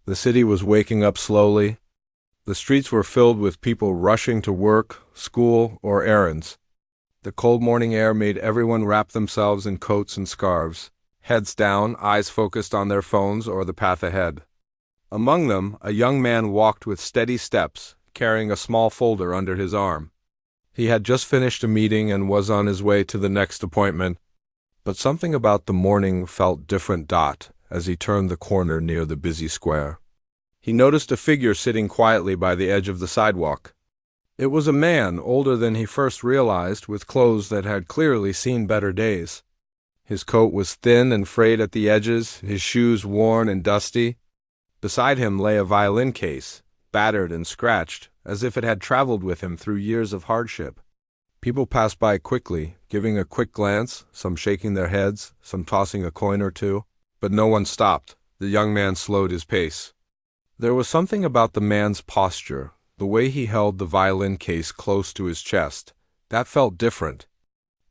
The city was waking up slowly. The streets were filled with people rushing to work, school, or errands. The cold morning air made everyone wrap themselves in coats and scarves, heads down, eyes focused on their phones or the path ahead. Among them, a young man walked with steady steps, carrying a small folder under his arm. He had just finished a meeting and was on his way to the next appointment, but something about the morning felt different as he turned the corner near the busy square. He noticed a figure sitting quietly by the edge of the sidewalk. It was a man, older than he first realized, with clothes that had clearly seen better days. His coat was thin and frayed at the edges, his shoes worn and dusty. Beside him lay a violin case, battered and scratched, as if it had traveled with him through years of hardship. People passed by quickly, giving a quick glance, some shaking their heads, some tossing a coin or two, but no one stopped. The young man slowed his pace. There was something about the man's posture, the way he held the violin case close to his chest, that felt different.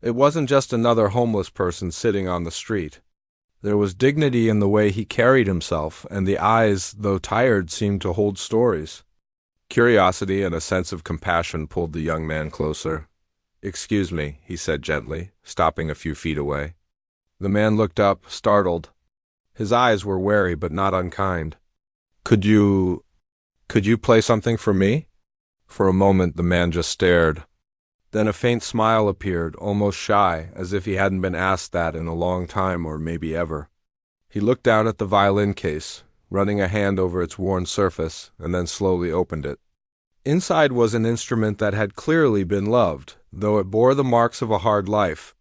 It wasn't just another homeless person sitting on the street. There was dignity in the way he carried himself, and the eyes, though tired, seemed to hold stories. Curiosity and a sense of compassion pulled the young man closer. "Excuse me," he said gently, stopping a few feet away. The man looked up, startled. His eyes were wary but not unkind. Could you play something for me?" For a moment the man just stared. Then a faint smile appeared, almost shy, as if he hadn't been asked that in a long time or maybe ever. He looked down at the violin case, running a hand over its worn surface, and then slowly opened it. Inside was an instrument that had clearly been loved, though it bore the marks of a hard life.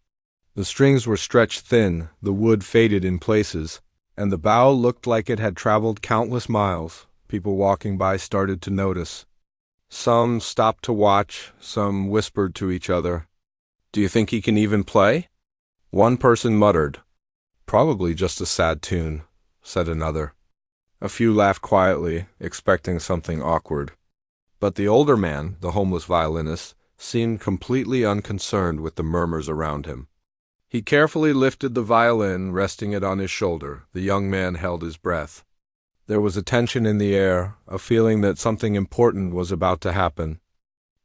The strings were stretched thin, the wood faded in places, and the bow looked like it had traveled countless miles. People walking by started to notice. Some stopped to watch, some whispered to each other. "Do you think he can even play?" One person muttered. "Probably just a sad tune," said another. A few laughed quietly, expecting something awkward. But the older man, the homeless violinist, seemed completely unconcerned with the murmurs around him. He carefully lifted the violin, resting it on his shoulder. The young man held his breath. There was a tension in the air, a feeling that something important was about to happen.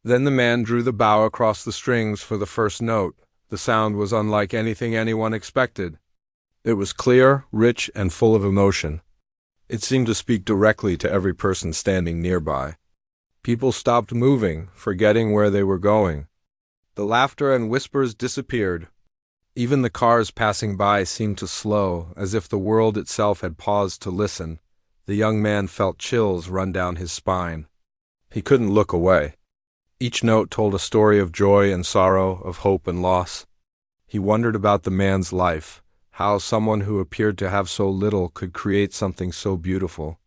Then the man drew the bow across the strings for the first note. The sound was unlike anything anyone expected. It was clear, rich, and full of emotion. It seemed to speak directly to every person standing nearby. People stopped moving, forgetting where they were going. The laughter and whispers disappeared. Even the cars passing by seemed to slow, as if the world itself had paused to listen. The young man felt chills run down his spine. He couldn't look away. Each note told a story of joy and sorrow, of hope and loss. He wondered about the man's life, how someone who appeared to have so little could create something so beautiful.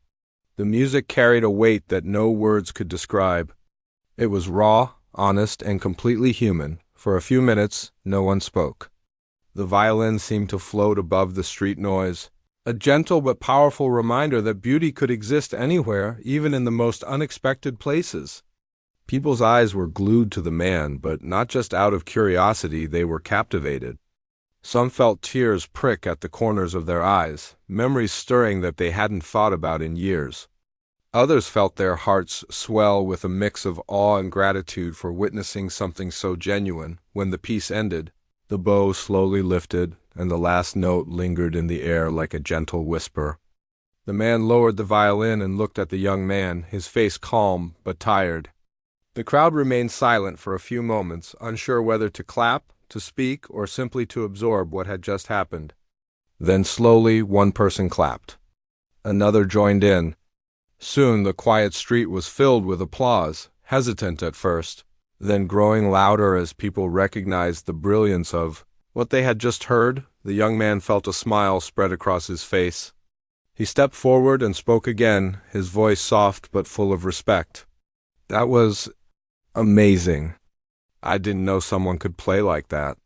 The music carried a weight that no words could describe. It was raw, honest, and completely human. For a few minutes, no one spoke. The violin seemed to float above the street noise, a gentle but powerful reminder that beauty could exist anywhere, even in the most unexpected places. People's eyes were glued to the man, but not just out of curiosity, they were captivated. Some felt tears prick at the corners of their eyes, memories stirring that they hadn't thought about in years. Others felt their hearts swell with a mix of awe and gratitude for witnessing something so genuine. When the piece ended, the bow slowly lifted, and the last note lingered in the air like a gentle whisper. The man lowered the violin and looked at the young man, his face calm but tired. The crowd remained silent for a few moments, unsure whether to clap, to speak, or simply to absorb what had just happened. Then slowly one person clapped. Another joined in. Soon the quiet street was filled with applause, hesitant at first, then growing louder as people recognized the brilliance of what they had just heard. The young man felt a smile spread across his face. He stepped forward and spoke again, his voice soft but full of respect. "That was amazing. I didn't know someone could play like that."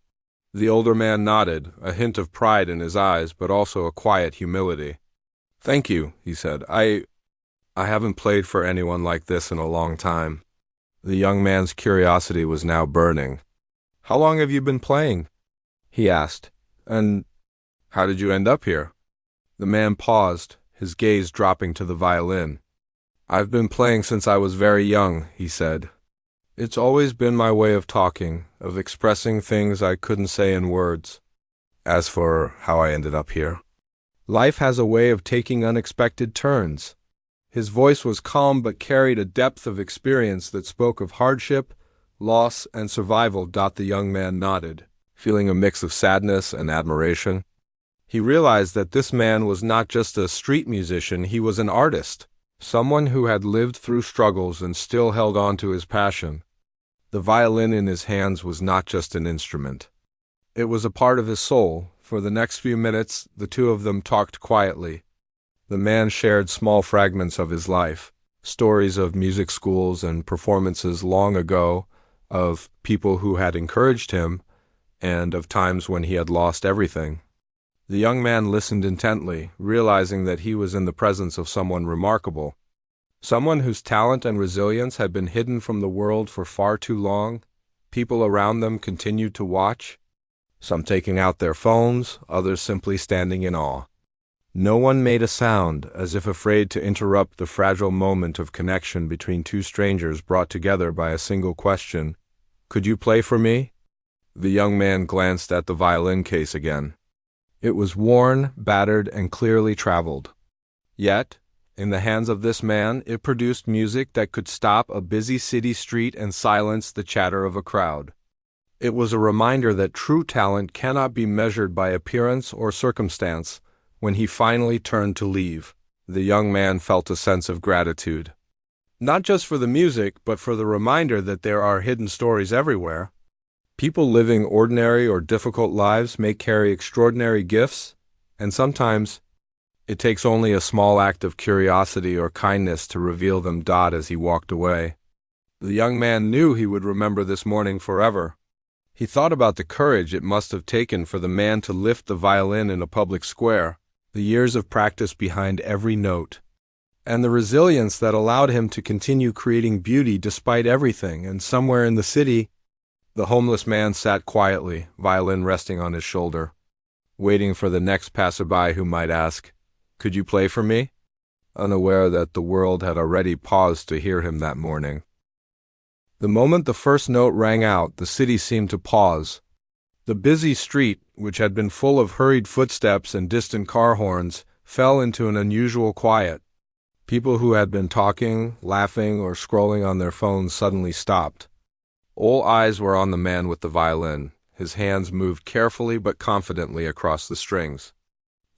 The older man nodded, a hint of pride in his eyes, but also a quiet humility. "Thank you," he said. I haven't played for anyone like this in a long time." The young man's curiosity was now burning. "How long have you been playing?" he asked. "And how did you end up here?" The man paused, his gaze dropping to the violin. "I've been playing since I was very young," he said. "It's always been my way of talking, of expressing things I couldn't say in words. As for how I ended up here, life has a way of taking unexpected turns." His voice was calm but carried a depth of experience that spoke of hardship, loss, and survival. The young man nodded, feeling a mix of sadness and admiration. He realized that this man was not just a street musician, he was an artist, someone who had lived through struggles and still held on to his passion. The violin in his hands was not just an instrument. It was a part of his soul. For the next few minutes, the two of them talked quietly. The man shared small fragments of his life, stories of music schools and performances long ago, of people who had encouraged him, and of times when he had lost everything. The young man listened intently, realizing that he was in the presence of someone remarkable, someone whose talent and resilience had been hidden from the world for far too long. People around them continued to watch, some taking out their phones, others simply standing in awe. No one made a sound, as if afraid to interrupt the fragile moment of connection between two strangers brought together by a single question. "Could you play for me?" The young man glanced at the violin case again. It was worn, battered, and clearly traveled. Yet, in the hands of this man, it produced music that could stop a busy city street and silence the chatter of a crowd. It was a reminder that true talent cannot be measured by appearance or circumstance. When he finally turned to leave, the young man felt a sense of gratitude. Not just for the music, but for the reminder that there are hidden stories everywhere. People living ordinary or difficult lives may carry extraordinary gifts, and sometimes it takes only a small act of curiosity or kindness to reveal them. As he walked away, the young man knew he would remember this morning forever. He thought about the courage it must have taken for the man to lift the violin in a public square, the years of practice behind every note, and the resilience that allowed him to continue creating beauty despite everything. And somewhere in the city, the homeless man sat quietly, violin resting on his shoulder, waiting for the next passerby who might ask, "Could you play for me?" unaware that the world had already paused to hear him that morning. The moment the first note rang out, the city seemed to pause. The busy street, which had been full of hurried footsteps and distant car horns, fell into an unusual quiet. People who had been talking, laughing, or scrolling on their phones suddenly stopped. All eyes were on the man with the violin. His hands moved carefully but confidently across the strings.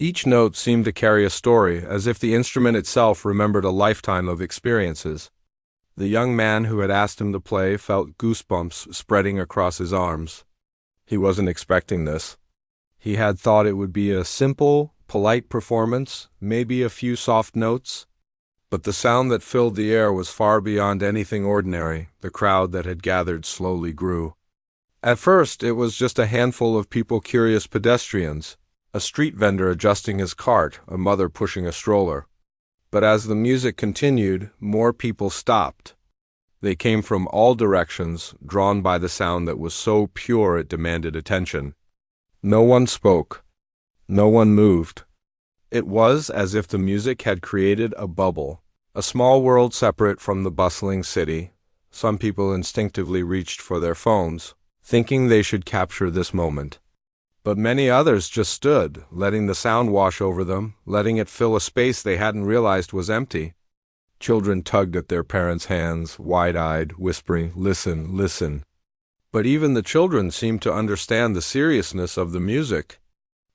Each note seemed to carry a story, as if the instrument itself remembered a lifetime of experiences. The young man who had asked him to play felt goosebumps spreading across his arms. He wasn't expecting this. He had thought it would be a simple, polite performance, maybe a few soft notes. But the sound that filled the air was far beyond anything ordinary. The crowd that had gathered slowly grew. At first, it was just a handful of people, curious pedestrians, a street vendor adjusting his cart, a mother pushing a stroller. But as the music continued, more people stopped. They came from all directions, drawn by the sound that was so pure it demanded attention. No one spoke. No one moved. It was as if the music had created a bubble, a small world separate from the bustling city. Some people instinctively reached for their phones, thinking they should capture this moment. But many others just stood, letting the sound wash over them, letting it fill a space they hadn't realized was empty. Children tugged at their parents' hands, wide-eyed, whispering, "Listen, listen." But even the children seemed to understand the seriousness of the music.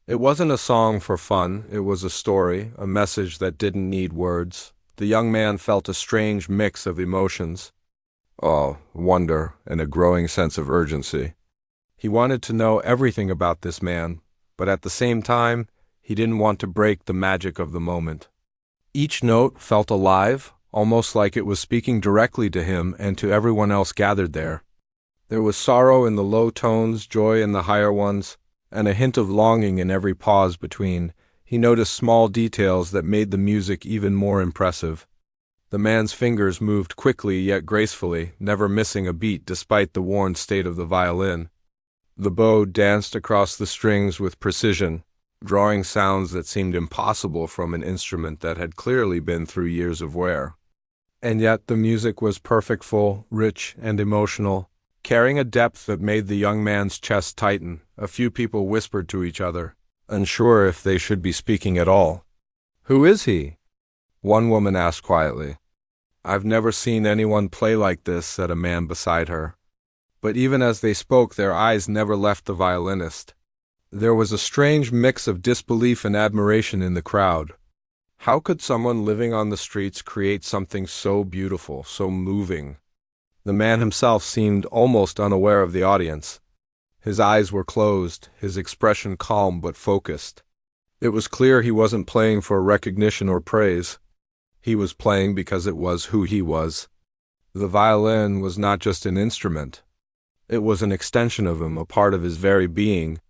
It wasn't a song for fun, it was a story, a message that didn't need words. The young man felt a strange mix of emotions. Awe, wonder, and a growing sense of urgency. He wanted to know everything about this man, but at the same time, he didn't want to break the magic of the moment. Each note felt alive, almost like it was speaking directly to him and to everyone else gathered there. There was sorrow in the low tones, joy in the higher ones, and a hint of longing in every pause between. He noticed small details that made the music even more impressive. The man's fingers moved quickly yet gracefully, never missing a beat despite the worn state of the violin. The bow danced across the strings with precision, drawing sounds that seemed impossible from an instrument that had clearly been through years of wear. And yet the music was perfect, full, rich, and emotional, carrying a depth that made the young man's chest tighten. A few people whispered to each other, unsure if they should be speaking at all. "Who is he?" one woman asked quietly. "I've never seen anyone play like this," said a man beside her. But even as they spoke, their eyes never left the violinist. There was a strange mix of disbelief and admiration in the crowd. How could someone living on the streets create something so beautiful, so moving? The man himself seemed almost unaware of the audience. His eyes were closed, his expression calm but focused. It was clear he wasn't playing for recognition or praise. He was playing because it was who he was. The violin was not just an instrument. It was an extension of him, a part of his very being.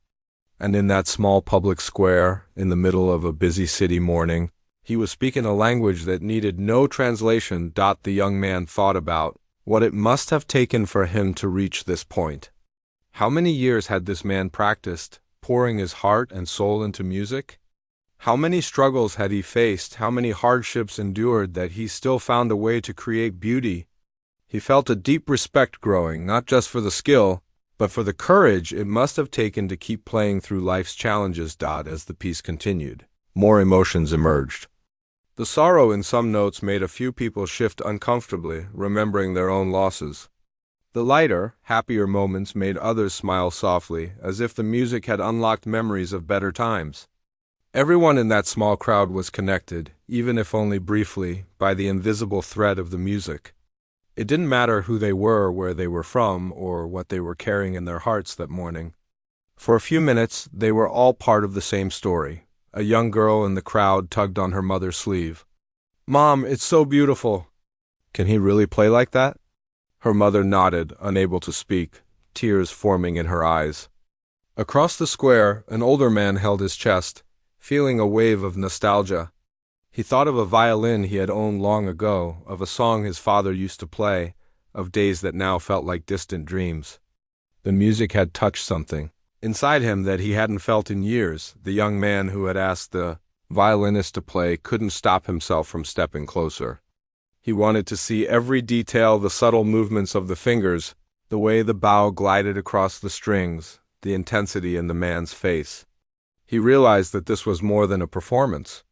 And in that small public square, in the middle of a busy city morning, he was speaking a language that needed no translation. The young man thought about what it must have taken for him to reach this point. How many years had this man practiced, pouring his heart and soul into music? How many struggles had he faced, how many hardships endured, that he still found a way to create beauty? He felt a deep respect growing, not just for the skill, but for the courage it must have taken to keep playing through life's challenges. As the piece continued, more emotions emerged. The sorrow in some notes made a few people shift uncomfortably, remembering their own losses. The lighter, happier moments made others smile softly, as if the music had unlocked memories of better times. Everyone in that small crowd was connected, even if only briefly, by the invisible thread of the music. It didn't matter who they were, where they were from, or what they were carrying in their hearts that morning. For a few minutes, they were all part of the same story. A young girl in the crowd tugged on her mother's sleeve. "Mom, it's so beautiful." "Can he really play like that?" Her mother nodded, unable to speak, tears forming in her eyes. Across the square, an older man held his chest, feeling a wave of nostalgia. He thought of a violin he had owned long ago, of a song his father used to play, of days that now felt like distant dreams. The music had touched something inside him that he hadn't felt in years. The young man who had asked the violinist to play couldn't stop himself from stepping closer. He wanted to see every detail, the subtle movements of the fingers, the way the bow glided across the strings, the intensity in the man's face. He realized that this was more than a performance.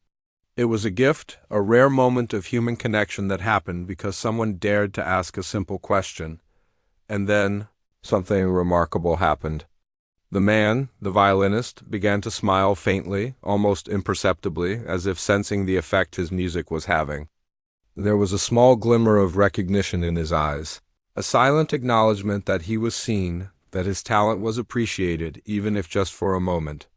It was a gift, a rare moment of human connection that happened because someone dared to ask a simple question. And then, something remarkable happened. The man, the violinist, began to smile faintly, almost imperceptibly, as if sensing the effect his music was having. There was a small glimmer of recognition in his eyes, a silent acknowledgement that he was seen, that his talent was appreciated, even if just for a moment.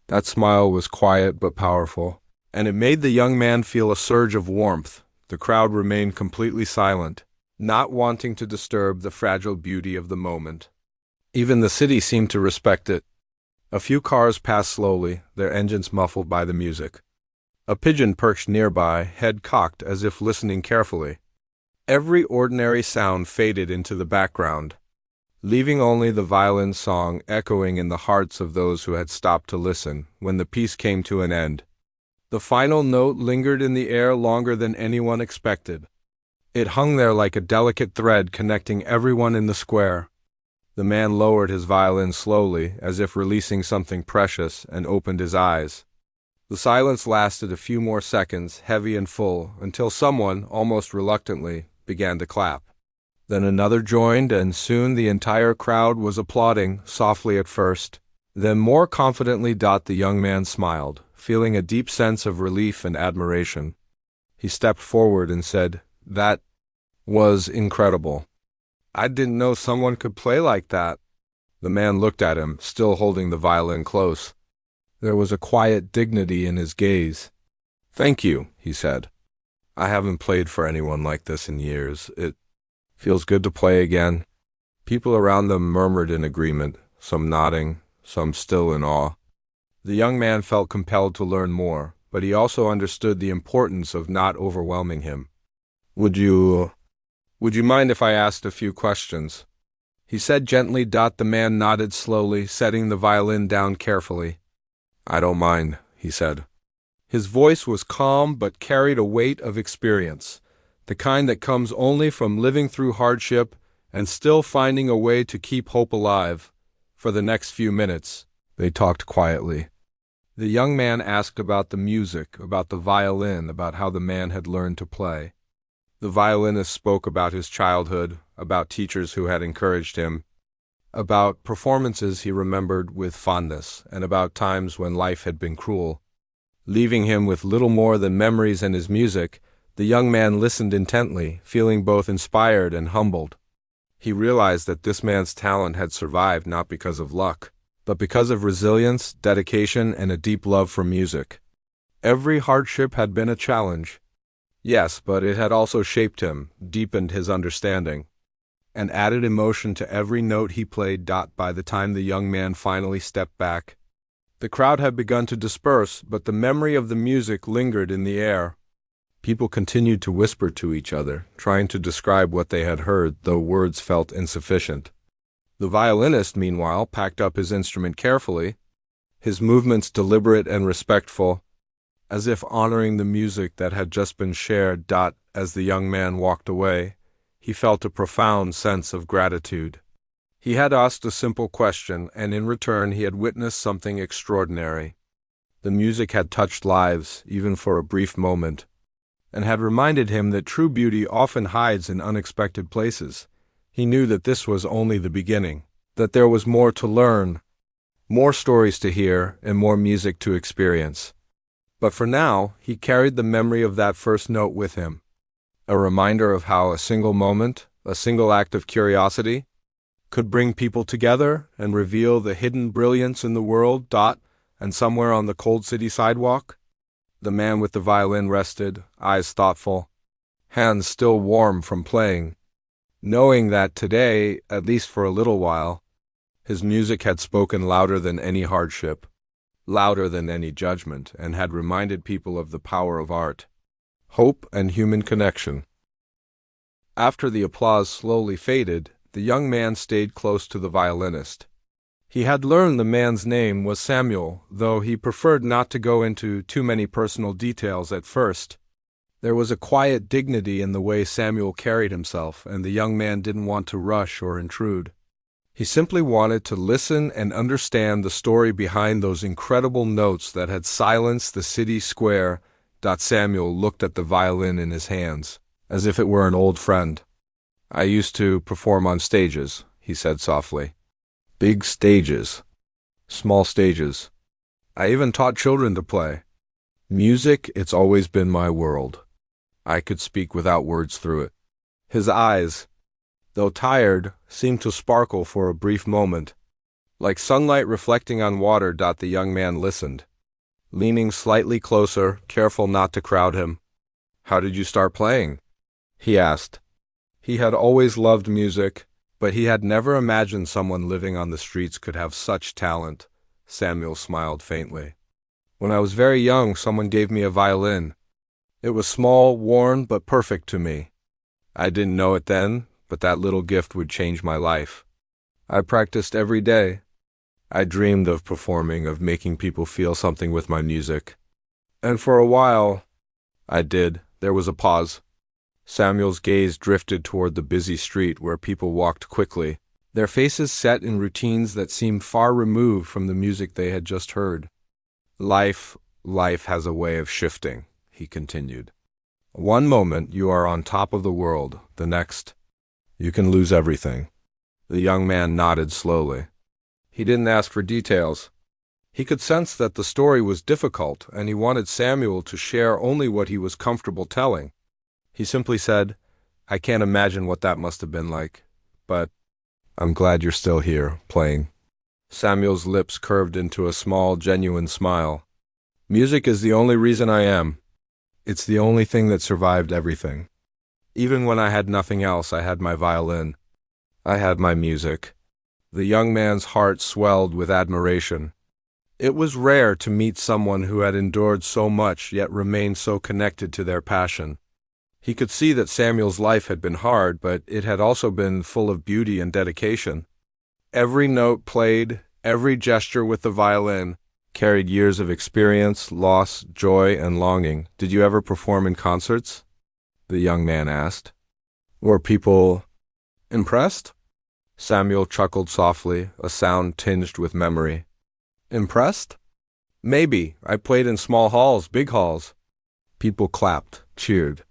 That smile was quiet but powerful, and it made the young man feel a surge of warmth. The crowd remained completely silent, not wanting to disturb the fragile beauty of the moment. Even the city seemed to respect it. A few cars passed slowly, their engines muffled by the music. A pigeon perched nearby, head cocked as if listening carefully. Every ordinary sound faded into the background, leaving only the violin song echoing in the hearts of those who had stopped to listen. When the piece came to an end, the final note lingered in the air longer than anyone expected. It hung there like a delicate thread connecting everyone in the square. The man lowered his violin slowly, as if releasing something precious, and opened his eyes. The silence lasted a few more seconds, heavy and full, until someone, almost reluctantly, began to clap. Then another joined, and soon the entire crowd was applauding, softly at first, then more confidently. The young man smiled, feeling a deep sense of relief and admiration. He stepped forward and said, "That was incredible. I didn't know someone could play like that." The man looked at him, still holding the violin close. There was a quiet dignity in his gaze. "Thank you," he said. "I haven't played for anyone like this in years. It feels good to play again." People around them murmured in agreement, some nodding, some still in awe. The young man felt compelled to learn more, but he also understood the importance of not overwhelming him. Would you mind if I asked a few questions?" he said gently. The man nodded slowly, setting the violin down carefully. "I don't mind," he said. His voice was calm but carried a weight of experience, the kind that comes only from living through hardship and still finding a way to keep hope alive. For the next few minutes, they talked quietly. The young man asked about the music, about the violin, about how the man had learned to play. The violinist spoke about his childhood, about teachers who had encouraged him, about performances he remembered with fondness, and about times when life had been cruel. Leaving him with little more than memories and his music, the young man listened intently, feeling both inspired and humbled. He realized that this man's talent had survived not because of luck, but because of resilience, dedication, and a deep love for music. Every hardship had been a challenge. Yes, but it had also shaped him, deepened his understanding, and added emotion to every note he played. By the time the young man finally stepped back, the crowd had begun to disperse, but the memory of the music lingered in the air. People continued to whisper to each other, trying to describe what they had heard, though words felt insufficient. The violinist, meanwhile, packed up his instrument carefully, his movements deliberate and respectful, as if honoring the music that had just been shared. As the young man walked away, he felt a profound sense of gratitude. He had asked a simple question, and in return he had witnessed something extraordinary. The music had touched lives, even for a brief moment, and had reminded him that true beauty often hides in unexpected places. He knew that this was only the beginning, that there was more to learn, more stories to hear, and more music to experience. But for now, he carried the memory of that first note with him, a reminder of how a single moment, a single act of curiosity, could bring people together and reveal the hidden brilliance in the world. And somewhere on the cold city sidewalk, the man with the violin rested, eyes thoughtful, hands still warm from playing, knowing that today, at least for a little while, his music had spoken louder than any hardship, louder than any judgment, and had reminded people of the power of art, hope, and human connection. After the applause slowly faded, the young man stayed close to the violinist. He had learned the man's name was Samuel, though he preferred not to go into too many personal details at first. There was a quiet dignity in the way Samuel carried himself, and the young man didn't want to rush or intrude. He simply wanted to listen and understand the story behind those incredible notes that had silenced the city square. Samuel looked at the violin in his hands, as if it were an old friend. "I used to perform on stages," he said softly. "Big stages, small stages. I even taught children to play. Music, it's always been my world." I could speak without words through it. His eyes, though tired, seemed to sparkle for a brief moment, like sunlight reflecting on water. The young man listened, leaning slightly closer, careful not to crowd him. "How did you start playing?" he asked. He had always loved music, but he had never imagined someone living on the streets could have such talent. Samuel smiled faintly. "When I was very young, someone gave me a violin. It was small, worn, but perfect to me. I didn't know it then, but that little gift would change my life. I practiced every day. I dreamed of performing, of making people feel something with my music. And for a while, I did." There was a pause. Samuel's gaze drifted toward the busy street where people walked quickly, their faces set in routines that seemed far removed from the music they had just heard. Life has a way of shifting," he continued. "One moment you are on top of the world, the next, you can lose everything." The young man nodded slowly. He didn't ask for details. He could sense that the story was difficult, and he wanted Samuel to share only what he was comfortable telling. He simply said, "I can't imagine what that must have been like, but I'm glad you're still here, playing." Samuel's lips curved into a small, genuine smile. "Music is the only reason I am. It's the only thing that survived everything. Even when I had nothing else, I had my violin. I had my music." The young man's heart swelled with admiration. It was rare to meet someone who had endured so much yet remained so connected to their passion. He could see that Samuel's life had been hard, but it had also been full of beauty and dedication. Every note played, every gesture with the violin, carried years of experience, loss, joy, and longing. Did you ever perform in concerts? The young man asked. Were people impressed? Samuel chuckled softly, a sound tinged with memory. Impressed? Maybe. I played in small halls, big halls. People clapped, cheered.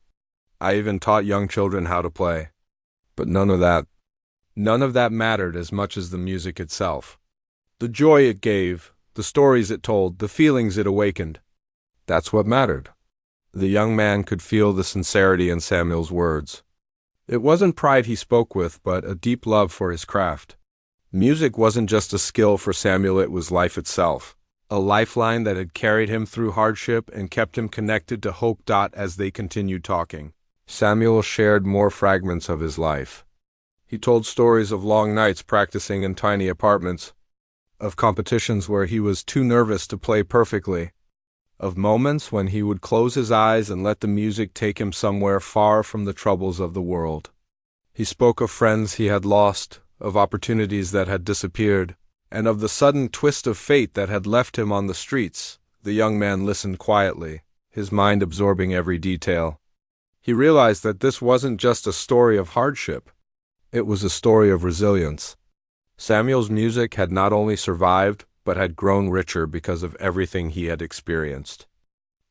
I even taught young children how to play. But none of that mattered as much as the music itself. The joy it gave, the stories it told, the feelings it awakened. That's what mattered. The young man could feel the sincerity in Samuel's words. It wasn't pride he spoke with, but a deep love for his craft. Music wasn't just a skill for Samuel, it was life itself. A lifeline that had carried him through hardship and kept him connected to hope. As they continued talking, Samuel shared more fragments of his life. He told stories of long nights practicing in tiny apartments, of competitions where he was too nervous to play perfectly, of moments when he would close his eyes and let the music take him somewhere far from the troubles of the world. He spoke of friends he had lost, of opportunities that had disappeared, and of the sudden twist of fate that had left him on the streets. The young man listened quietly, his mind absorbing every detail. He realized that this wasn't just a story of hardship. It was a story of resilience. Samuel's music had not only survived, but had grown richer because of everything he had experienced.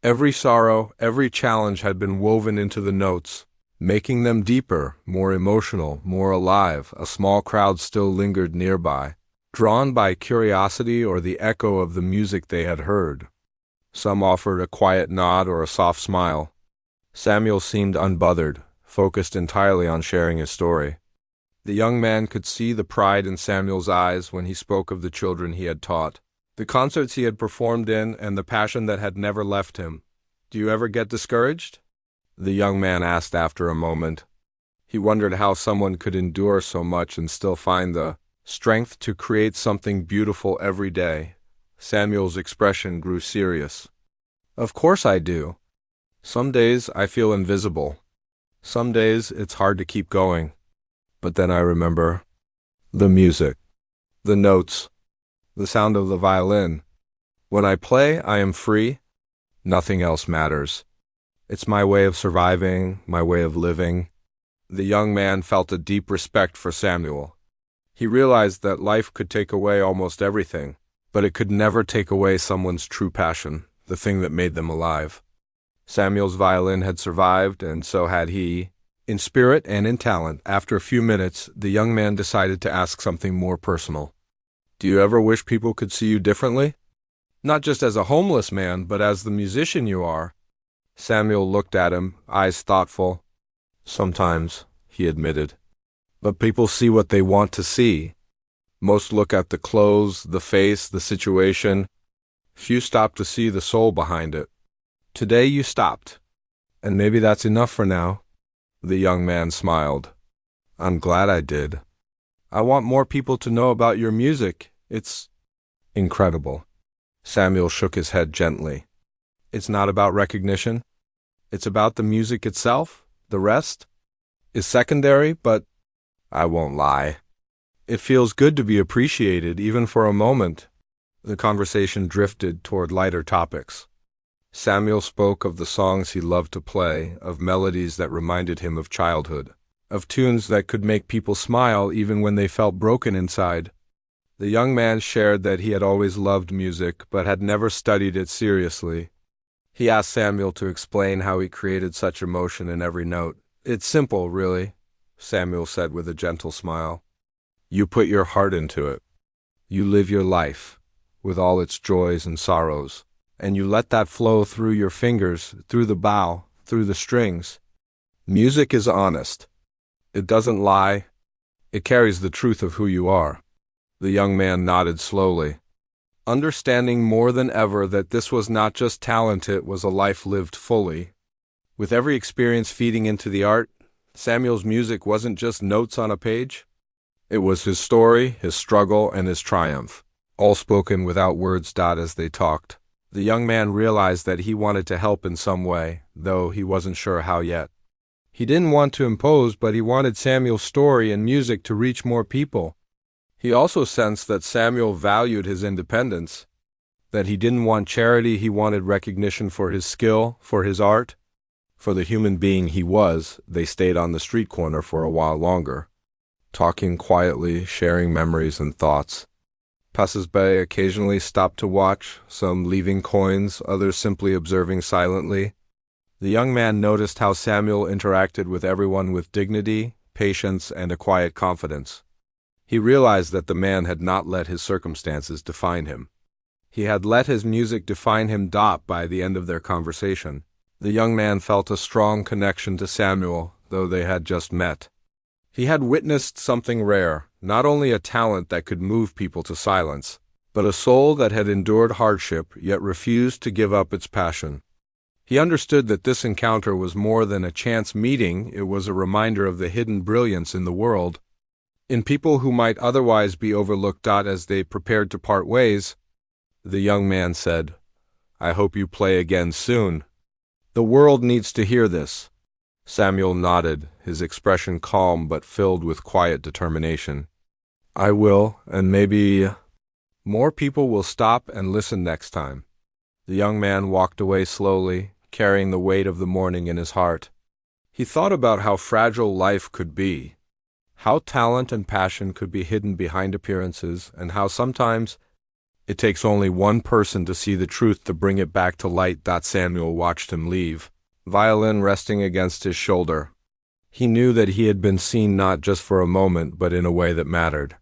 Every sorrow, every challenge had been woven into the notes, making them deeper, more emotional, more alive. A small crowd still lingered nearby, drawn by curiosity or the echo of the music they had heard. Some offered a quiet nod or a soft smile. Samuel seemed unbothered, focused entirely on sharing his story. The young man could see the pride in Samuel's eyes when he spoke of the children he had taught, the concerts he had performed in, and the passion that had never left him. Do you ever get discouraged? The young man asked after a moment. He wondered how someone could endure so much and still find the strength to create something beautiful every day. Samuel's expression grew serious. Of course I do. Some days I feel invisible. Some days it's hard to keep going. But then I remember the music, the notes, the sound of the violin. When I play, I am free. Nothing else matters. It's my way of surviving, my way of living. The young man felt a deep respect for Samuel. He realized that life could take away almost everything, but it could never take away someone's true passion, the thing that made them alive. Samuel's violin had survived, and so had he, in spirit and in talent. After a few minutes, the young man decided to ask something more personal. Do you ever wish people could see you differently? Not just as a homeless man, but as the musician you are. Samuel looked at him, eyes thoughtful. Sometimes, he admitted. But people see what they want to see. Most look at the clothes, the face, the situation. Few stop to see the soul behind it. Today you stopped. And maybe that's enough for now. The young man smiled. I'm glad I did. I want more people to know about your music. It's incredible. Samuel shook his head gently. It's not about recognition. It's about the music itself. The rest is secondary, but I won't lie. It feels good to be appreciated, even for a moment. The conversation drifted toward lighter topics. Samuel spoke of the songs he loved to play, of melodies that reminded him of childhood, of tunes that could make people smile even when they felt broken inside. The young man shared that he had always loved music, but had never studied it seriously. He asked Samuel to explain how he created such emotion in every note. It's simple, really, Samuel said with a gentle smile. You put your heart into it. You live your life, with all its joys and sorrows, and you let that flow through your fingers, through the bow, through the strings. Music is honest. It doesn't lie. It carries the truth of who you are. The young man nodded slowly, understanding more than ever that this was not just talent, it was a life lived fully. With every experience feeding into the art, Samuel's music wasn't just notes on a page. It was his story, his struggle, and his triumph, all spoken without words. As they talked, the young man realized that he wanted to help in some way, though he wasn't sure how yet. He didn't want to impose, but he wanted Samuel's story and music to reach more people. He also sensed that Samuel valued his independence. That he didn't want charity, he wanted recognition for his skill, for his art. For the human being he was, they stayed on the street corner for a while longer, talking quietly, sharing memories and thoughts. Passers-by occasionally stopped to watch, some leaving coins, others simply observing silently. The young man noticed how Samuel interacted with everyone with dignity, patience, and a quiet confidence. He realized that the man had not let his circumstances define him. He had let his music define him. By the end of their conversation, the young man felt a strong connection to Samuel, though they had just met. He had witnessed something rare, not only a talent that could move people to silence, but a soul that had endured hardship yet refused to give up its passion. He understood that this encounter was more than a chance meeting, it was a reminder of the hidden brilliance in the world, in people who might otherwise be overlooked. As they prepared to part ways, the young man said, "I hope you play again soon. The world needs to hear this." Samuel nodded, his expression calm but filled with quiet determination. "I will, and maybe more people will stop and listen next time." The young man walked away slowly, carrying the weight of the morning in his heart. He thought about how fragile life could be, how talent and passion could be hidden behind appearances, and how sometimes it takes only one person to see the truth to bring it back to light. Samuel watched him leave, violin resting against his shoulder. He knew that he had been seen not just for a moment, but in a way that mattered.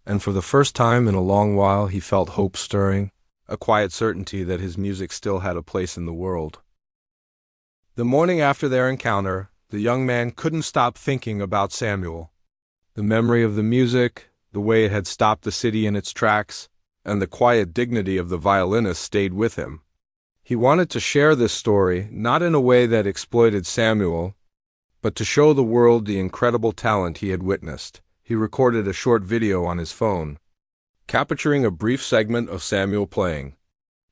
And for the first time in a long while, he felt hope stirring, a quiet certainty that his music still had a place in the world. The morning after their encounter, the young man couldn't stop thinking about Samuel. The memory of the music, the way it had stopped the city in its tracks, and the quiet dignity of the violinist stayed with him. He wanted to share this story, not in a way that exploited Samuel, but to show the world the incredible talent he had witnessed. He recorded a short video on his phone, capturing a brief segment of Samuel playing.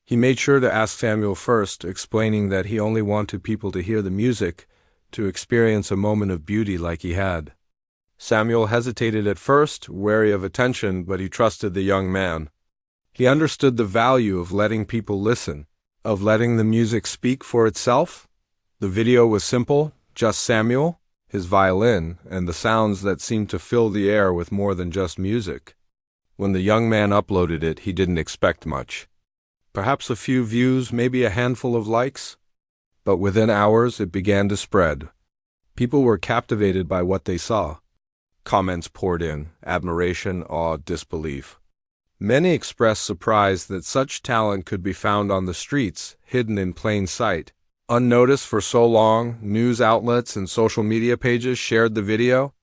He made sure to ask Samuel first, explaining that he only wanted people to hear the music, to experience a moment of beauty like he had. Samuel hesitated at first, wary of attention, but he trusted the young man. He understood the value of letting people listen, of letting the music speak for itself. The video was simple, just Samuel, his violin, and the sounds that seemed to fill the air with more than just music. When the young man uploaded it, he didn't expect much. Perhaps a few views, maybe a handful of likes. But within hours, it began to spread. People were captivated by what they saw. Comments poured in, admiration, awe, disbelief. Many expressed surprise that such talent could be found on the streets, hidden in plain sight. Unnoticed for so long, news outlets and social media pages shared the video.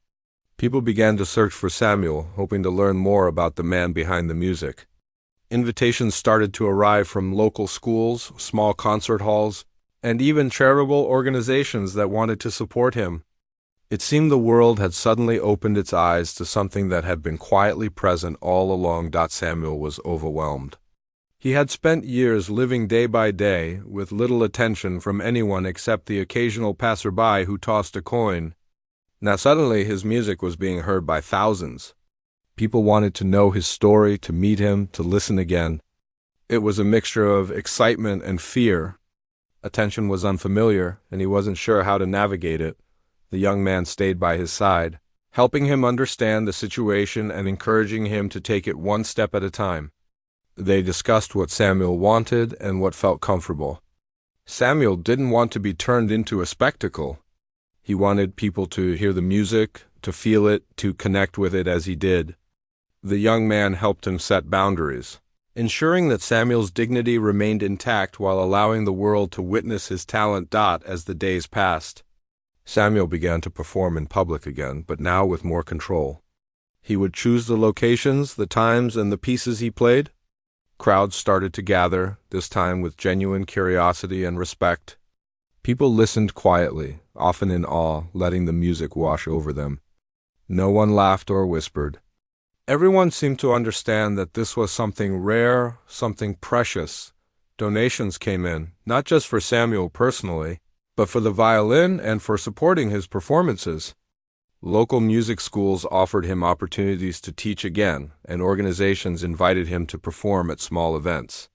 People began to search for Samuel, hoping to learn more about the man behind the music. Invitations started to arrive from local schools, small concert halls, and even charitable organizations that wanted to support him. It seemed the world had suddenly opened its eyes to something that had been quietly present all along. Samuel was overwhelmed. He had spent years living day by day, with little attention from anyone except the occasional passerby who tossed a coin. Now suddenly his music was being heard by thousands. People wanted to know his story, to meet him, to listen again. It was a mixture of excitement and fear. Attention was unfamiliar, and he wasn't sure how to navigate it. The young man stayed by his side, helping him understand the situation and encouraging him to take it one step at a time. They discussed what Samuel wanted and what felt comfortable. Samuel didn't want to be turned into a spectacle. He wanted people to hear the music, to feel it, to connect with it as he did. The young man helped him set boundaries, ensuring that Samuel's dignity remained intact while allowing the world to witness his talent. As the days passed, Samuel began to perform in public again, but now with more control. He would choose the locations, the times, and the pieces he played. Crowds started to gather, this time with genuine curiosity and respect. People listened quietly, often in awe, letting the music wash over them. No one laughed or whispered. Everyone seemed to understand that this was something rare, something precious. Donations came in, not just for Samuel personally, but for the violin and for supporting his performances. Local music schools offered him opportunities to teach again, and organizations invited him to perform at small events.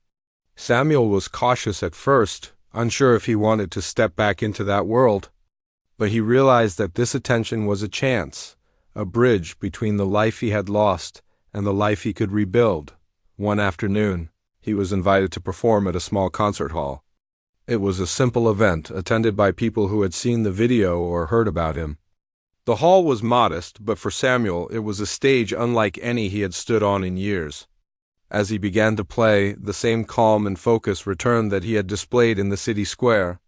Samuel was cautious at first, unsure if he wanted to step back into that world. But he realized that this attention was a chance, a bridge between the life he had lost and the life he could rebuild. One afternoon, he was invited to perform at a small concert hall. It was a simple event, attended by people who had seen the video or heard about him. The hall was modest, but for Samuel it was a stage unlike any he had stood on in years. As he began to play, the same calm and focus returned that he had displayed in the city square.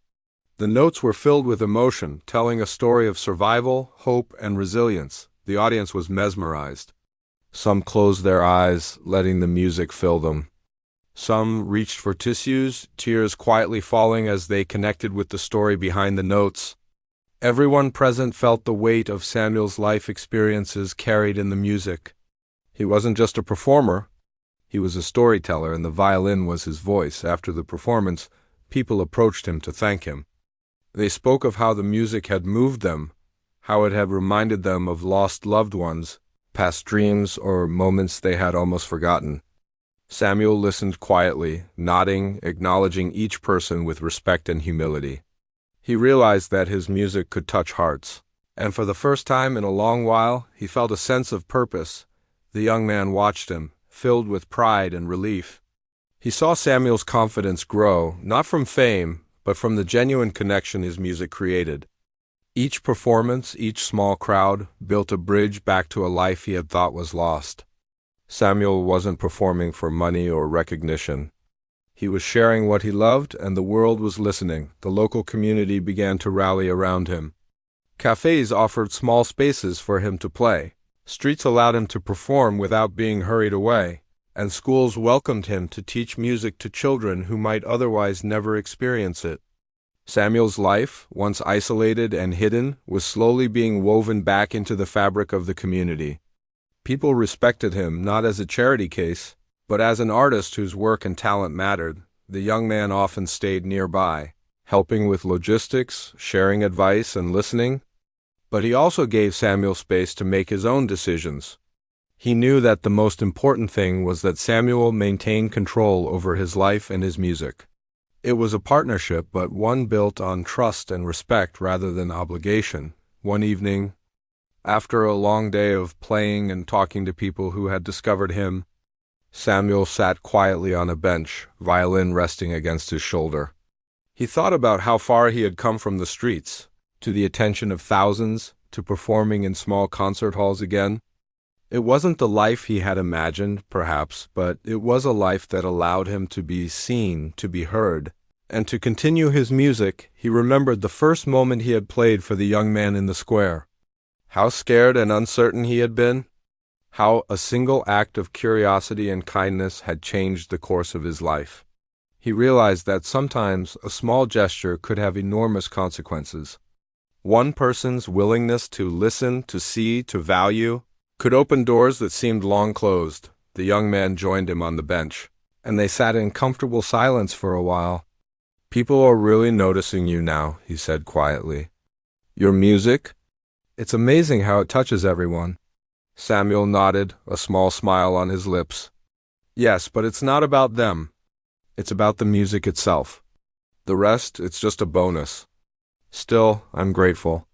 The notes were filled with emotion, telling a story of survival, hope, and resilience. The audience was mesmerized. Some closed their eyes, letting the music fill them. Some reached for tissues, tears quietly falling as they connected with the story behind the notes. Everyone present felt the weight of Samuel's life experiences carried in the music. He wasn't just a performer. He was a storyteller, and the violin was his voice. After the performance, people approached him to thank him. They spoke of how the music had moved them, how it had reminded them of lost loved ones, past dreams, or moments they had almost forgotten. Samuel listened quietly, nodding, acknowledging each person with respect and humility. He realized that his music could touch hearts, and for the first time in a long while, he felt a sense of purpose. The young man watched him, filled with pride and relief. He saw Samuel's confidence grow, not from fame, but from the genuine connection his music created. Each performance, each small crowd, built a bridge back to a life he had thought was lost. Samuel wasn't performing for money or recognition. He was sharing what he loved, and the world was listening. The local community began to rally around him. Cafes offered small spaces for him to play. Streets allowed him to perform without being hurried away, and schools welcomed him to teach music to children who might otherwise never experience it. Samuel's life, once isolated and hidden, was slowly being woven back into the fabric of the community. People respected him not as a charity case, but as an artist whose work and talent mattered. The young man often stayed nearby, helping with logistics, sharing advice, and listening. But he also gave Samuel space to make his own decisions. He knew that the most important thing was that Samuel maintained control over his life and his music. It was a partnership, but one built on trust and respect rather than obligation. One evening, after a long day of playing and talking to people who had discovered him, Samuel sat quietly on a bench, violin resting against his shoulder. He thought about how far he had come from the streets, to the attention of thousands, to performing in small concert halls again. It wasn't the life he had imagined, perhaps, but it was a life that allowed him to be seen, to be heard, and to continue his music. He remembered the first moment he had played for the young man in the square. How scared and uncertain he had been. How a single act of curiosity and kindness had changed the course of his life. He realized that sometimes a small gesture could have enormous consequences. One person's willingness to listen, to see, to value, could open doors that seemed long closed. The young man joined him on the bench, and they sat in comfortable silence for a while. "People are really noticing you now," he said quietly. "Your music? It's amazing how it touches everyone." Samuel nodded, a small smile on his lips. "Yes, but it's not about them. It's about the music itself. The rest, it's just a bonus. Still, I'm grateful.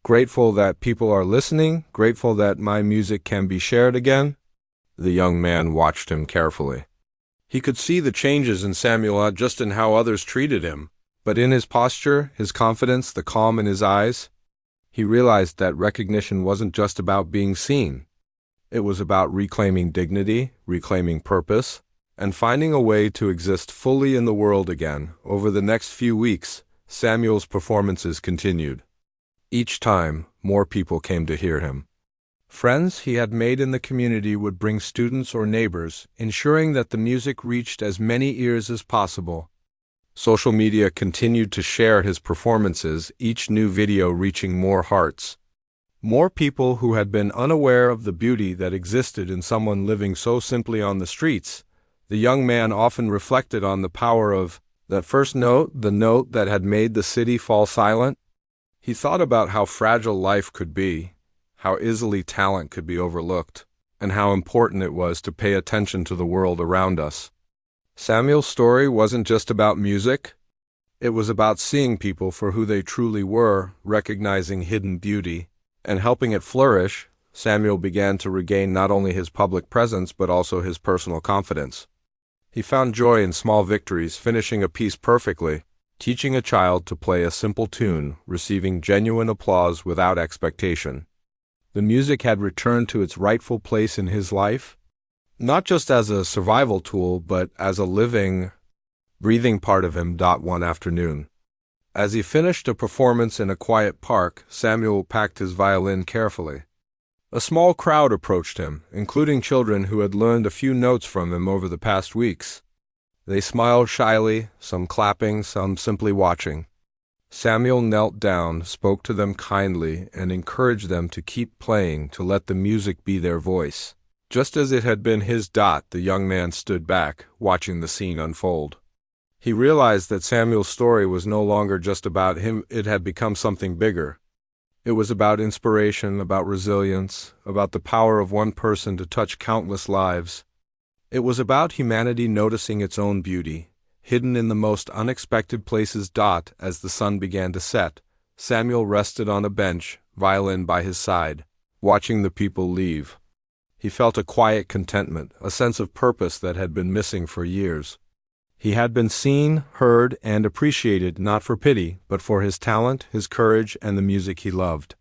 Grateful that people are listening, grateful that my music can be shared again." The young man watched him carefully. He could see the changes in Samuel, not just in how others treated him, but in his posture, his confidence, the calm in his eyes. He realized that recognition wasn't just about being seen. It was about reclaiming dignity, reclaiming purpose, and finding a way to exist fully in the world again. Over the next few weeks, Samuel's performances continued. Each time, more people came to hear him. Friends he had made in the community would bring students or neighbors, ensuring that the music reached as many ears as possible. Social media continued to share his performances, each new video reaching more hearts. More people who had been unaware of the beauty that existed in someone living so simply on the streets. The young man often reflected on the power of that first note, the note that had made the city fall silent. He thought about how fragile life could be, how easily talent could be overlooked, and how important it was to pay attention to the world around us. Samuel's story wasn't just about music. It was about seeing people for who they truly were, recognizing hidden beauty, and helping it flourish. Samuel began to regain not only his public presence but also his personal confidence. He found joy in small victories, finishing a piece perfectly, teaching a child to play a simple tune, receiving genuine applause without expectation. The music had returned to its rightful place in his life, not just as a survival tool, but as a living, breathing part of him. One afternoon, as he finished a performance in a quiet park, Samuel packed his violin carefully. A small crowd approached him, including children who had learned a few notes from him over the past weeks. They smiled shyly, some clapping, some simply watching. Samuel knelt down, spoke to them kindly, and encouraged them to keep playing, to let the music be their voice. Just as it had been his. The young man stood back, watching the scene unfold. He realized that Samuel's story was no longer just about him, it had become something bigger. It was about inspiration, about resilience, about the power of one person to touch countless lives. It was about humanity noticing its own beauty, hidden in the most unexpected places. As the sun began to set, Samuel rested on a bench, violin by his side, watching the people leave. He felt a quiet contentment, a sense of purpose that had been missing for years. He had been seen, heard, and appreciated not for pity, but for his talent, his courage, and the music he loved.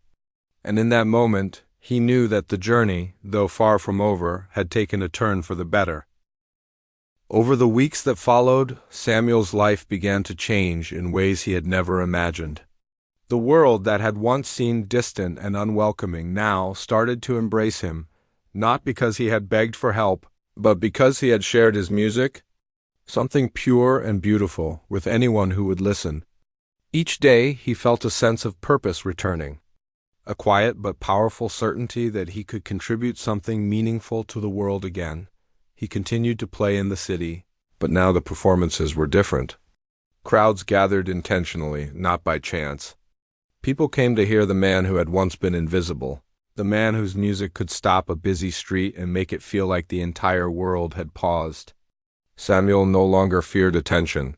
And in that moment, he knew that the journey, though far from over, had taken a turn for the better. Over the weeks that followed, Samuel's life began to change in ways he had never imagined. The world that had once seemed distant and unwelcoming now started to embrace him, not because he had begged for help, but because he had shared his music, something pure and beautiful, with anyone who would listen. Each day he felt a sense of purpose returning, a quiet but powerful certainty that he could contribute something meaningful to the world again. He continued to play in the city, but now the performances were different. Crowds gathered intentionally, not by chance. People came to hear the man who had once been invisible, the man whose music could stop a busy street and make it feel like the entire world had paused. Samuel no longer feared attention.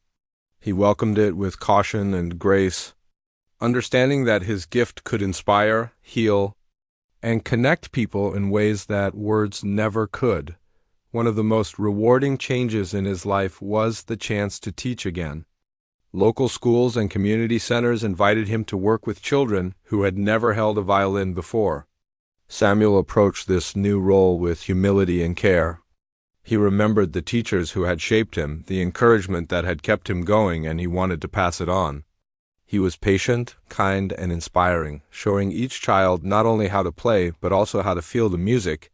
He welcomed it with caution and grace, understanding that his gift could inspire, heal, and connect people in ways that words never could. One of the most rewarding changes in his life was the chance to teach again. Local schools and community centers invited him to work with children who had never held a violin before. Samuel approached this new role with humility and care. He remembered the teachers who had shaped him, the encouragement that had kept him going, and he wanted to pass it on. He was patient, kind, and inspiring, showing each child not only how to play, but also how to feel the music,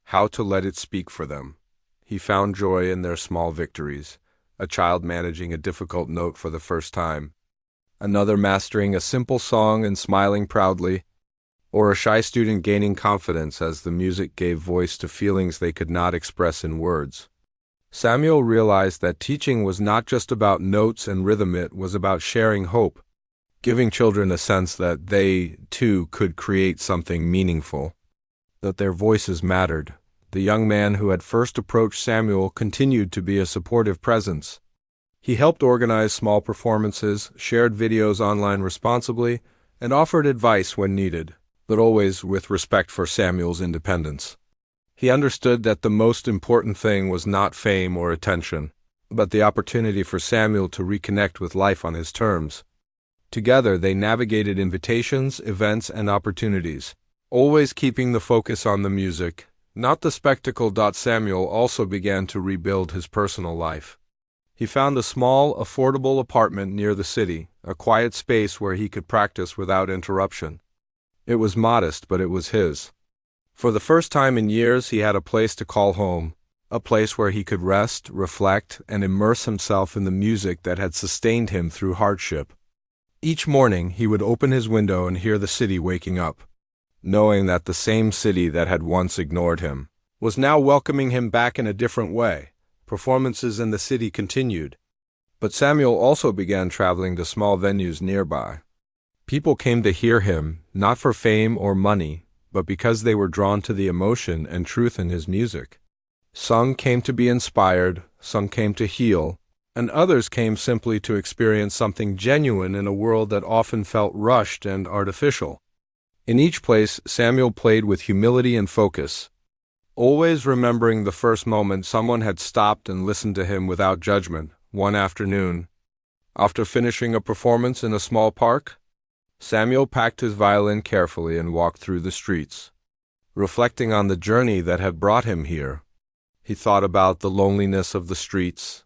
how to let it speak for them. He found joy in their small victories, a child managing a difficult note for the first time, another mastering a simple song and smiling proudly, or a shy student gaining confidence as the music gave voice to feelings they could not express in words. Samuel realized that teaching was not just about notes and rhythm, it was about sharing hope, giving children a sense that they, too, could create something meaningful, that their voices mattered. The young man who had first approached Samuel continued to be a supportive presence. He helped organize small performances, shared videos online responsibly, and offered advice when needed, but always with respect for Samuel's independence. He understood that the most important thing was not fame or attention, but the opportunity for Samuel to reconnect with life on his terms. Together they navigated invitations, events, and opportunities, always keeping the focus on the music, not the spectacle. Samuel also began to rebuild his personal life. He found a small, affordable apartment near the city, a quiet space where he could practice without interruption. It was modest, but it was his. For the first time in years, he had a place to call home, a place where he could rest, reflect, and immerse himself in the music that had sustained him through hardship. Each morning, he would open his window and hear the city waking up, knowing that the same city that had once ignored him was now welcoming him back in a different way. Performances in the city continued, but Samuel also began traveling to small venues nearby. People came to hear him, not for fame or money, but because they were drawn to the emotion and truth in his music. Some came to be inspired, some came to heal, and others came simply to experience something genuine in a world that often felt rushed and artificial. In each place, Samuel played with humility and focus, always remembering the first moment someone had stopped and listened to him without judgment. One afternoon, after finishing a performance in a small park, Samuel packed his violin carefully and walked through the streets. Reflecting on the journey that had brought him here, he thought about the loneliness of the streets,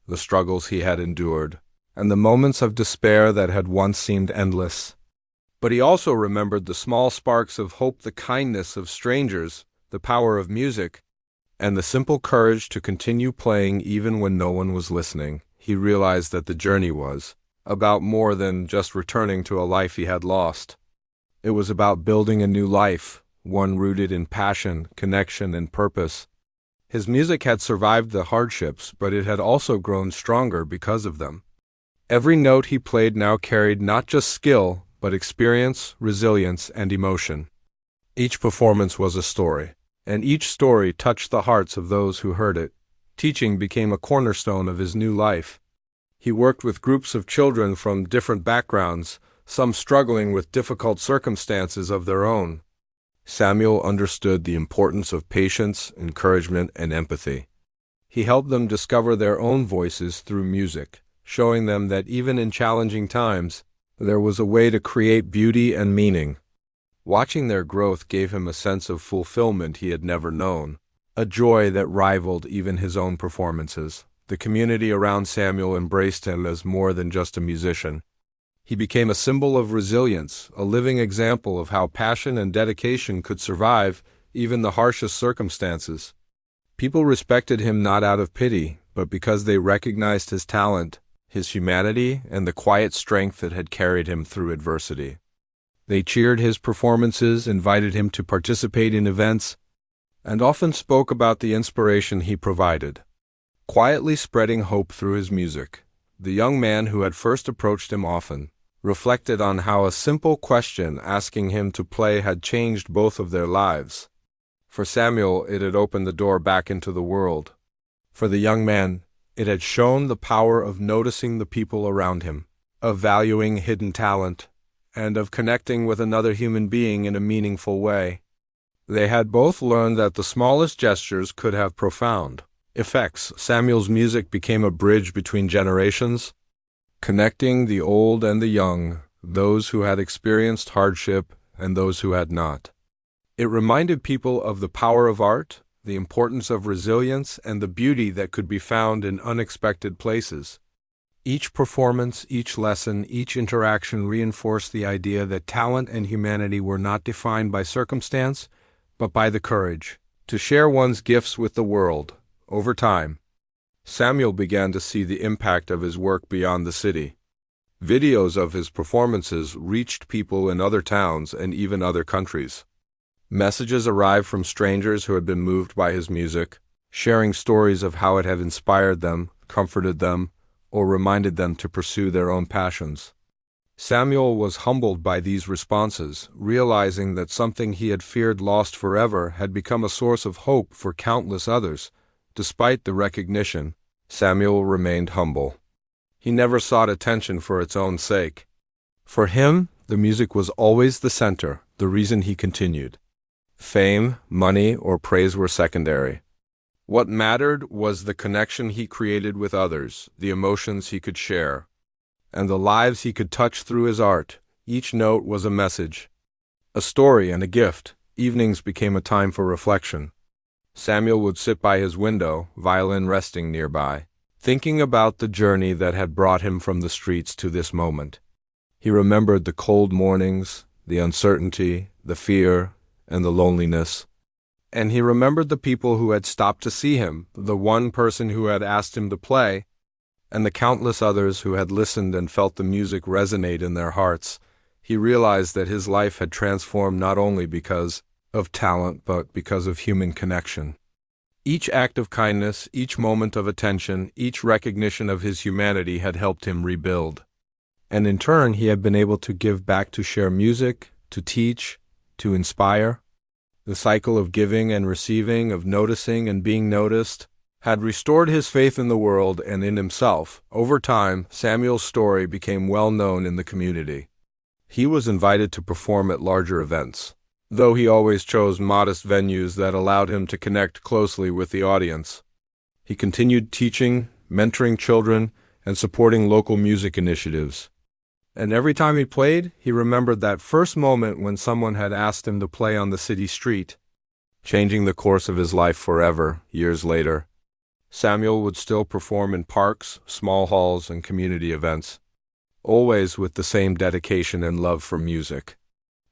the struggles he had endured, and the moments of despair that had once seemed endless. But he also remembered the small sparks of hope, the kindness of strangers, the power of music, and the simple courage to continue playing even when no one was listening. He realized that the journey was about more than just returning to a life he had lost. It was about building a new life, one rooted in passion, connection, and purpose. His music had survived the hardships, but it had also grown stronger because of them. Every note he played now carried not just skill, but experience, resilience, and emotion. Each performance was a story, and each story touched the hearts of those who heard it. Teaching became a cornerstone of his new life. He worked with groups of children from different backgrounds, some struggling with difficult circumstances of their own. Samuel understood the importance of patience, encouragement, and empathy. He helped them discover their own voices through music, showing them that even in challenging times, there was a way to create beauty and meaning. Watching their growth gave him a sense of fulfillment he had never known, a joy that rivaled even his own performances. The community around Samuel embraced him as more than just a musician. He became a symbol of resilience, a living example of how passion and dedication could survive even the harshest circumstances. People respected him not out of pity, but because they recognized his talent, his humanity, and the quiet strength that had carried him through adversity. They cheered his performances, invited him to participate in events, and often spoke about the inspiration he provided, quietly spreading hope through his music. The young man who had first approached him often reflected on how a simple question asking him to play had changed both of their lives. For Samuel, it had opened the door back into the world. For the young man, it had shown the power of noticing the people around him, of valuing hidden talent, and of connecting with another human being in a meaningful way. They had both learned that the smallest gestures could have profound effects. Samuel's music became a bridge between generations, connecting the old and the young, those who had experienced hardship and those who had not. It reminded people of the power of art, the importance of resilience, and the beauty that could be found in unexpected places. Each performance, each lesson, each interaction reinforced the idea that talent and humanity were not defined by circumstance, but by the courage to share one's gifts with the world. Over time, Samuel began to see the impact of his work beyond the city. Videos of his performances reached people in other towns and even other countries. Messages arrived from strangers who had been moved by his music, sharing stories of how it had inspired them, comforted them, or reminded them to pursue their own passions. Samuel was humbled by these responses, realizing that something he had feared lost forever had become a source of hope for countless others. Despite the recognition, Samuel remained humble. He never sought attention for its own sake. For him, the music was always the center, the reason he continued. Fame, money, or praise were secondary. What mattered was the connection he created with others, the emotions he could share, and the lives he could touch through his art. Each note was a message, a story, and a gift. Evenings became a time for reflection. Samuel would sit by his window, violin resting nearby, thinking about the journey that had brought him from the streets to this moment. He remembered the cold mornings, the uncertainty, the fear, and the loneliness. And he remembered the people who had stopped to see him, the one person who had asked him to play, and the countless others who had listened and felt the music resonate in their hearts. He realized that his life had transformed not only because of talent, but because of human connection. Each act of kindness, each moment of attention, each recognition of his humanity had helped him rebuild. And in turn, he had been able to give back, to share music, to teach, to inspire. The cycle of giving and receiving, of noticing and being noticed, had restored his faith in the world and in himself. Over time, Samuel's story became well known in the community. He was invited to perform at larger events, though he always chose modest venues that allowed him to connect closely with the audience. He continued teaching, mentoring children, and supporting local music initiatives. And every time he played, he remembered that first moment when someone had asked him to play on the city street, changing the course of his life forever. Years later, Samuel would still perform in parks, small halls, and community events, always with the same dedication and love for music.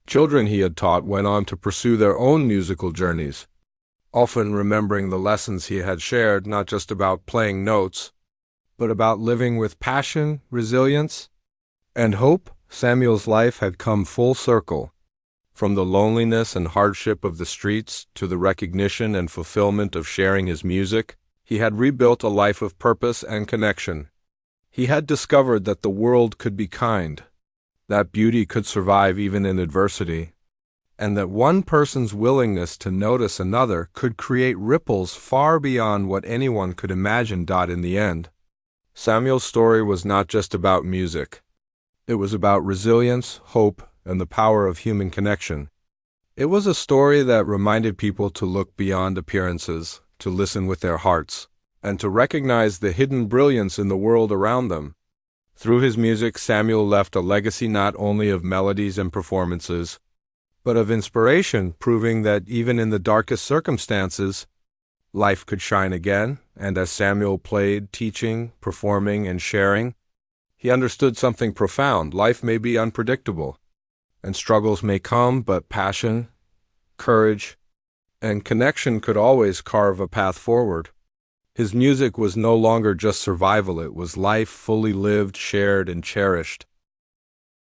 Children he had taught went on to pursue their own musical journeys, often remembering the lessons he had shared, not just about playing notes, but about living with passion, resilience, and hope. Samuel's life had come full circle, from the loneliness and hardship of the streets to the recognition and fulfillment of sharing his music. He had rebuilt a life of purpose and connection. He had discovered that the world could be kind, that beauty could survive even in adversity, and that one person's willingness to notice another could create ripples far beyond what anyone could imagine. In the end, Samuel's story was not just about music. It was about resilience, hope, and the power of human connection. It was a story that reminded people to look beyond appearances, to listen with their hearts, and to recognize the hidden brilliance in the world around them. Through his music, Samuel left a legacy not only of melodies and performances, but of inspiration, proving that even in the darkest circumstances, life could shine again. And as Samuel played, teaching, performing, and sharing, he understood something profound. Life may be unpredictable, and struggles may come, but passion, courage, and connection could always carve a path forward. His music was no longer just survival, it was life fully lived, shared, and cherished.